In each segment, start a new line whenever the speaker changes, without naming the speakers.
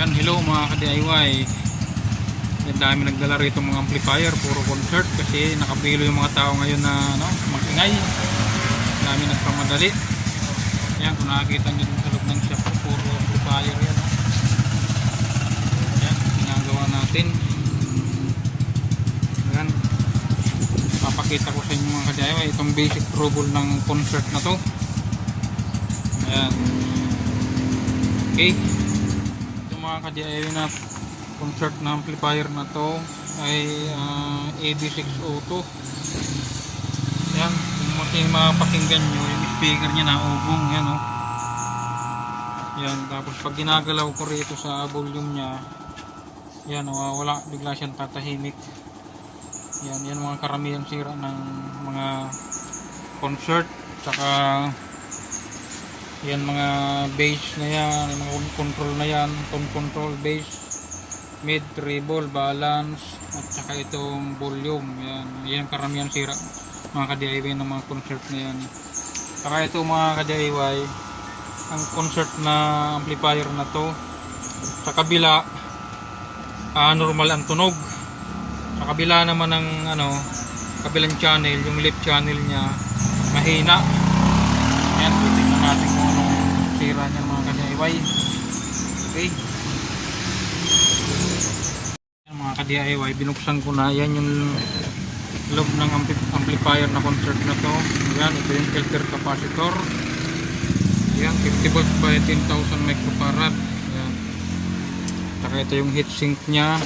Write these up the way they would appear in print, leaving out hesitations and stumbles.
Yan, hello mga ka-DIY. Yan, dami nagdala rito mga amplifier, puro concert kasi nakapilo yung mga tao ngayon na magingay. Dami nagpamadali. Yan, kung nakakita nyo dun sa loob ng shop, puro amplifier yan. Yan, ginagawa natin. Yan, papakita ko sa inyo mga ka-DIY itong basic trouble ng concert na to. Yan. Okay, ito mga ka-DIY na concert na amplifier na to ay AB602. Yan, kung mapakinggan nyo yung speaker nya na ugong yan, oh. Yan, tapos pag ginagalaw ko rito sa volume nya, yan, wala, bigla siyang tatahimik. Yan mga karamihan sira ng mga concert, saka yan mga bass na yan, mga control na yan, tone control, bass, mid, treble, balance, at saka itong volume. Yan karamihan sira mga ka-DIY ng mga concert na yan. Saka ito mga ka-DIY, ang concert na amplifier na to, sa kabila normal ang tunog, sa kabila naman ng kabilang channel, yung left channel nya mahina. Yan, titignan natin kung anong sira niya mga ka-DIY. Okay, yan mga ka-DIY, binuksan ko na. Yan yung loob ng amplifier na concert na to. Yan, ito yung filter capacitor. Yan, 50 volts by 10,000 microfarad. Yan, saka ito yung heatsink nya.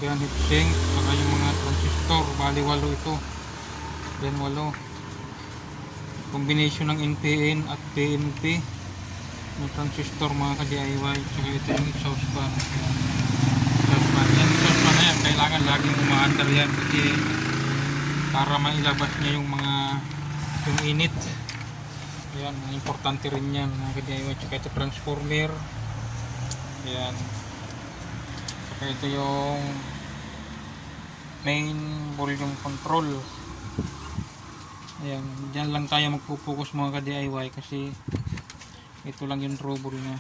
Yan, heatsink, saka yung mga transistor, bali 8 ito. Yan, 8. Combination ng NPN at PNP ng transistor mga ka-DIY. Saka ito yung exhaust fan. Exhaust fan na yan, kailangan laging umaandar yan kasi para mailabas niya yung yung init. Yan, importante rin yan mga ka-DIY. Saka ito transformer. Yan, saka ito yung main volume control. Ayan, dyan lang tayo magpupokus mga ka-DIY kasi ito lang yung trouble niya.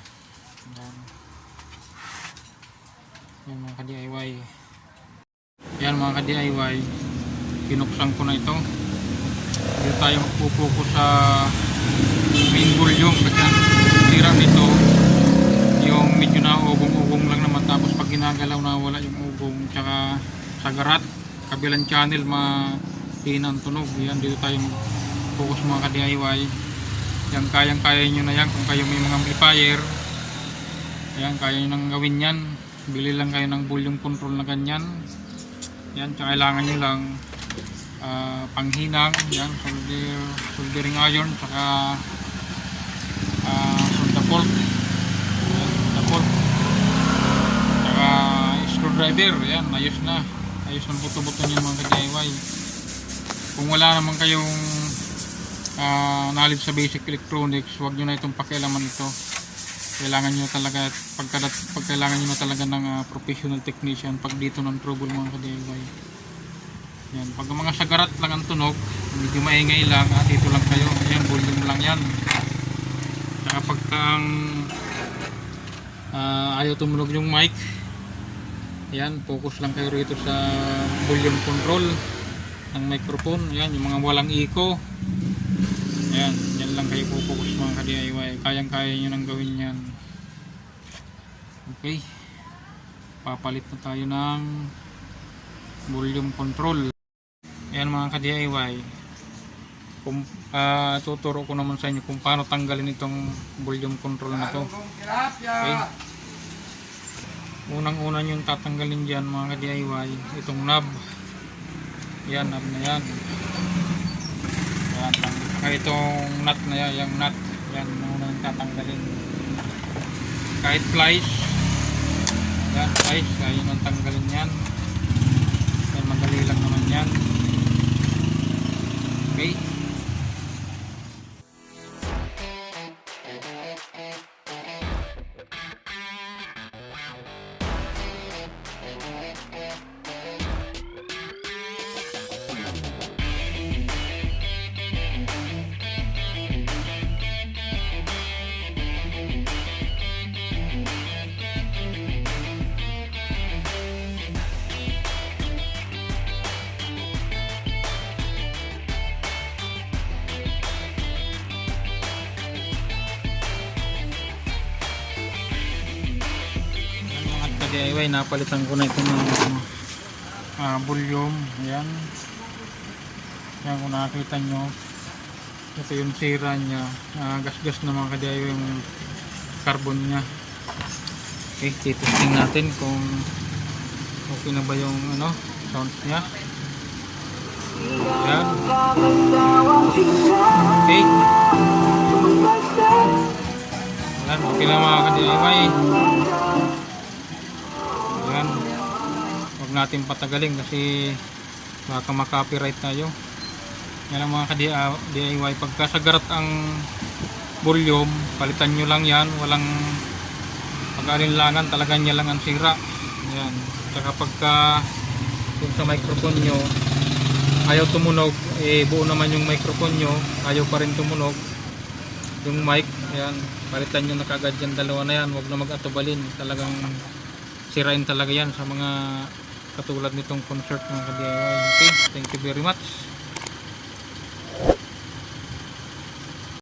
Ayan. Ayan mga ka-DIY. Ayan mga ka-DIY, pinuksan ko na ito. Dito tayo magpupokus sa main volume kasi ang tira nito yung medyo na ugong-ugong lang naman, tapos pag ginagalaw na wala yung ugong, tsaka sa garat kabilang channel hinang tunog. Yan, dito tayo focus mga ka-DIY. Yan, kayang-kaya nyo na yan kung kayo may mga amplifier. Yan, kaya nyo nang gawin yan. Bili lang kayo ng volume control na ganyan. Yan, tsaka kailangan nyo lang panghinang. Yan, soldering iron, tsaka solder bolt. Yan, solder bolt, tsaka screwdriver. Yan, ayos na. Ayos ng buto-buto nyo mga ka-DIY. Kung wala naman kayong knowledge sa basic electronics, huwag nyo na itong pakialaman ito. Kailangan nyo talaga, kailangan nyo na talaga ng professional technician pag dito ng trouble mga ka-DIY. Yan, pag mga sagarat lang ang tunog, medyo maingay lang, dito lang kayo. Ayan, volume lang yan. Saka pagka ayaw tumunog yung mic, yan, focus lang kayo rito sa volume control ng microphone. Yan, yung mga walang echo. Yan, yan lang kayo focus mga ka-DIY. Kayang-kaya nyo nang gawin yan. Okay, papalit na tayo ng volume control. Yan mga ka-DIY, tuturo ko naman sa inyo kung paano tanggalin itong volume control na to. Okay, unang-una nyo tatanggalin dyan mga ka-DIY itong knob. Yan, knob na yan. Yan lang. Saka itong nut na yan, yung nut. Yan, muna yung tatanggalin. Kahit flies. Yan, flies. Kaya yun ang tanggalin yan. Yan, madali lang naman yan. Okay. ka-DIY, napalitan ko na ito ng volume. Ayan. Ayan, kung nakakita nyo, ito yung sira niya. Gas-gas na mga ka-DIY yung carbon niya. Okay, titesting natin kung okay na ba yung sounds niya. Ayan. Okay. Ayan, okay na mga ka-DIY. Ayan. Huwag natin patagalin kasi baka makapiright tayo. Yan ang mga ka-DIY. Pagka sagarat ang volume, palitan nyo lang yan. Walang pag-alinlangan, talaga niya lang ang sira. Ayan. Saka pagka yung sa microphone nyo ayaw tumunog, buo naman yung microphone nyo, ayaw pa rin tumunog yung mic, ayan, palitan nyo na kagad yan, dalawa na yan, huwag na mag-atubalin, talagang sirain talaga yan sa mga katulad nitong concert ng ka-DIY. Okay, thank you very much.